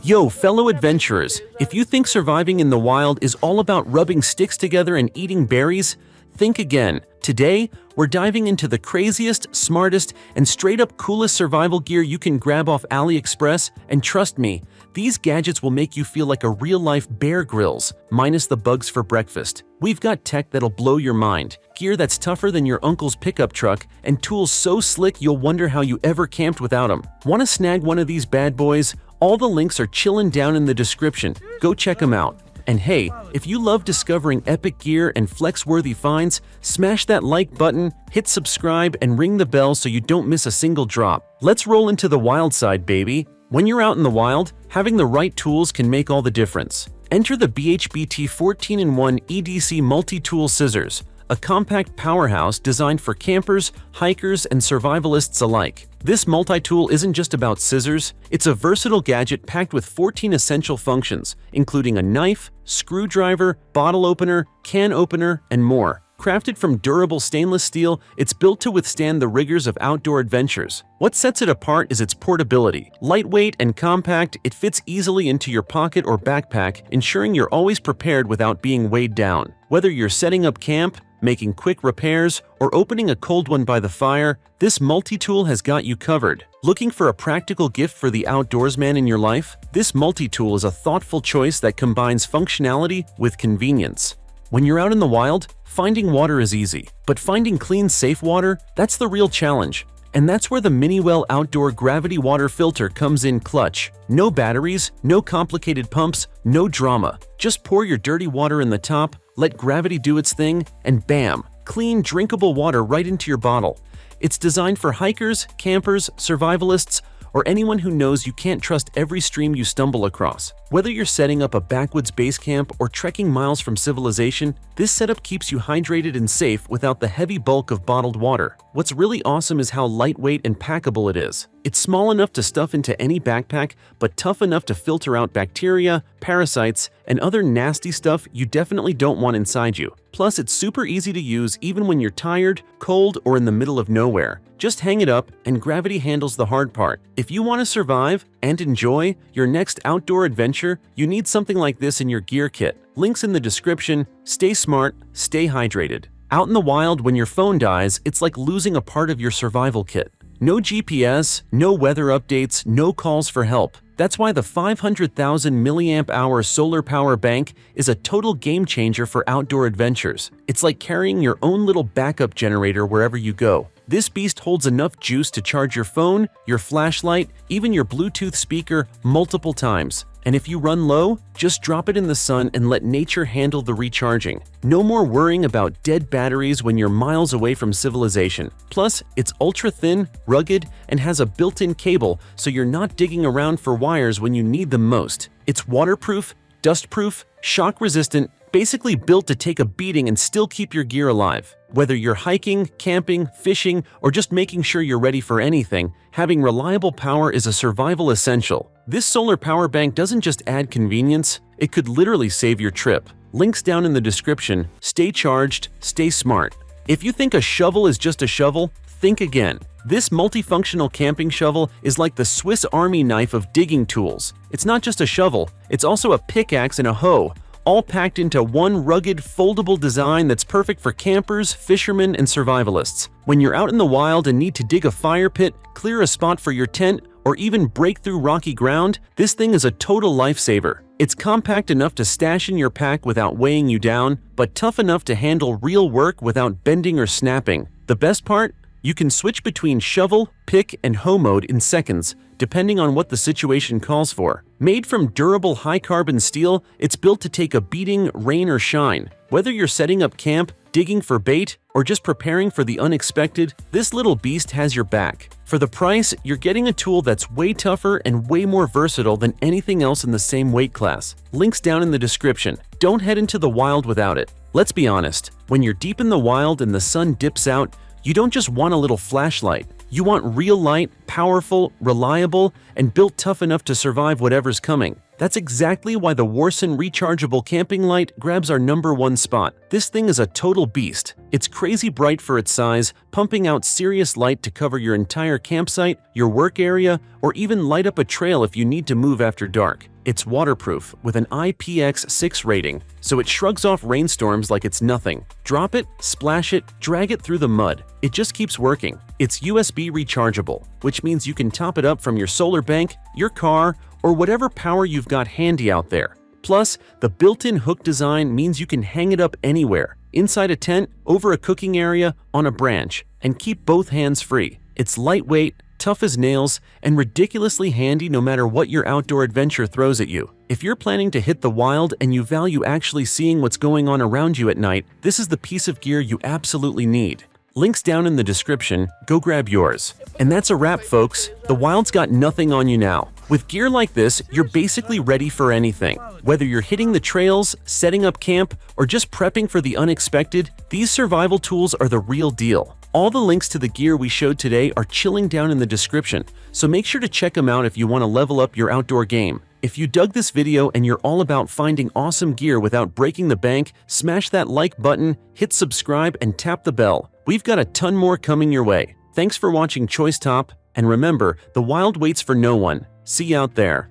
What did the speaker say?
Yo, fellow adventurers, if you think surviving in the wild is all about rubbing sticks together and eating berries, think again. Today, we're diving into the craziest, smartest, and straight-up coolest survival gear you can grab off AliExpress, and trust me, these gadgets will make you feel like a real-life Bear Grylls, minus the bugs for breakfast. We've got tech that'll blow your mind, gear that's tougher than your uncle's pickup truck, and tools so slick you'll wonder how you ever camped without them. Want to snag one of these bad boys? All the links are chillin' down in the description. Go check them out. And hey, if you love discovering epic gear and flex-worthy finds, smash that like button, hit subscribe, and ring the bell so you don't miss a single drop. Let's roll into the wild side, baby. When you're out in the wild, having the right tools can make all the difference. Enter the BHBT 14-in-1 EDC Multitool Scissors, a compact powerhouse designed for campers, hikers, and survivalists alike. This multi-tool isn't just about scissors, it's a versatile gadget packed with 14 essential functions, including a knife, screwdriver, bottle opener, can opener, and more. Crafted from durable stainless steel, it's built to withstand the rigors of outdoor adventures. What sets it apart is its portability. Lightweight and compact, it fits easily into your pocket or backpack, ensuring you're always prepared without being weighed down. Whether you're setting up camp, making quick repairs, or opening a cold one by the fire, this multi-tool has got you covered. Looking for a practical gift for the outdoorsman in your life? This multi-tool is a thoughtful choice that combines functionality with convenience. When you're out in the wild, finding water is easy, but finding clean, safe water, that's the real challenge. And that's where the Miniwell outdoor gravity water filter comes in clutch. No batteries, no complicated pumps, no drama. Just pour your dirty water in the top, let gravity do its thing, and bam, clean, drinkable water right into your bottle. It's designed for hikers, campers, survivalists, or anyone who knows you can't trust every stream you stumble across. Whether you're setting up a backwoods base camp or trekking miles from civilization, this setup keeps you hydrated and safe without the heavy bulk of bottled water. What's really awesome is how lightweight and packable it is. It's small enough to stuff into any backpack, but tough enough to filter out bacteria, parasites, and other nasty stuff you definitely don't want inside you. Plus, it's super easy to use even when you're tired, cold, or in the middle of nowhere. Just hang it up, and gravity handles the hard part. If you want to survive and enjoy your next outdoor adventure, you need something like this in your gear kit. Links in the description. Stay smart, stay hydrated. Out in the wild, when your phone dies, it's like losing a part of your survival kit. No GPS, no weather updates, no calls for help. That's why the 500,000 mAh solar power bank is a total game changer for outdoor adventures. It's like carrying your own little backup generator wherever you go. This beast holds enough juice to charge your phone, your flashlight, even your Bluetooth speaker multiple times. And if you run low, just drop it in the sun and let nature handle the recharging. No more worrying about dead batteries when you're miles away from civilization. Plus, it's ultra-thin, rugged, and has a built-in cable, so you're not digging around for wires when you need them most. It's waterproof, dustproof, shock-resistant, basically built to take a beating and still keep your gear alive. Whether you're hiking, camping, fishing, or just making sure you're ready for anything, having reliable power is a survival essential. This solar power bank doesn't just add convenience, it could literally save your trip. Links down in the description. Stay charged, stay smart. If you think a shovel is just a shovel, think again. This multifunctional camping shovel is like the Swiss Army knife of digging tools. It's not just a shovel, it's also a pickaxe and a hoe, all packed into one rugged, foldable design that's perfect for campers, fishermen, and survivalists. When you're out in the wild and need to dig a fire pit, clear a spot for your tent, or even break through rocky ground, this thing is a total lifesaver. It's compact enough to stash in your pack without weighing you down, but tough enough to handle real work without bending or snapping. The best part? You can switch between shovel, pick, and hoe mode in seconds, depending on what the situation calls for. Made from durable high-carbon steel, it's built to take a beating, rain or shine. Whether you're setting up camp, digging for bait, or just preparing for the unexpected, this little beast has your back. For the price, you're getting a tool that's way tougher and way more versatile than anything else in the same weight class. Links down in the description. Don't head into the wild without it. Let's be honest, when you're deep in the wild and the sun dips out, you don't just want a little flashlight. You want real light, powerful, reliable, and built tough enough to survive whatever's coming. That's exactly why the Warsun rechargeable camping light grabs our #1 spot. This thing is a total beast. It's crazy bright for its size, pumping out serious light to cover your entire campsite, your work area, or even light up a trail if you need to move after dark. It's waterproof with an IPX6 rating, so it shrugs off rainstorms like it's nothing. Drop it, splash it, drag it through the mud. It just keeps working. It's USB rechargeable, which means you can top it up from your solar bank, your car, or whatever power you've got handy out there. Plus, the built-in hook design means you can hang it up anywhere, inside a tent, over a cooking area, on a branch, and keep both hands free. It's lightweight, tough as nails, and ridiculously handy no matter what your outdoor adventure throws at you. If you're planning to hit the wild and you value actually seeing what's going on around you at night, this is the piece of gear you absolutely need. Links down in the description, go grab yours. And that's a wrap, folks. The wild's got nothing on you now. With gear like this, you're basically ready for anything. Whether you're hitting the trails, setting up camp, or just prepping for the unexpected, these survival tools are the real deal. All the links to the gear we showed today are chilling down in the description, so make sure to check them out if you want to level up your outdoor game. If you dug this video and you're all about finding awesome gear without breaking the bank, smash that like button, hit subscribe, and tap the bell. We've got a ton more coming your way. Thanks for watching Choice Top, and remember, the wild waits for no one. See you out there.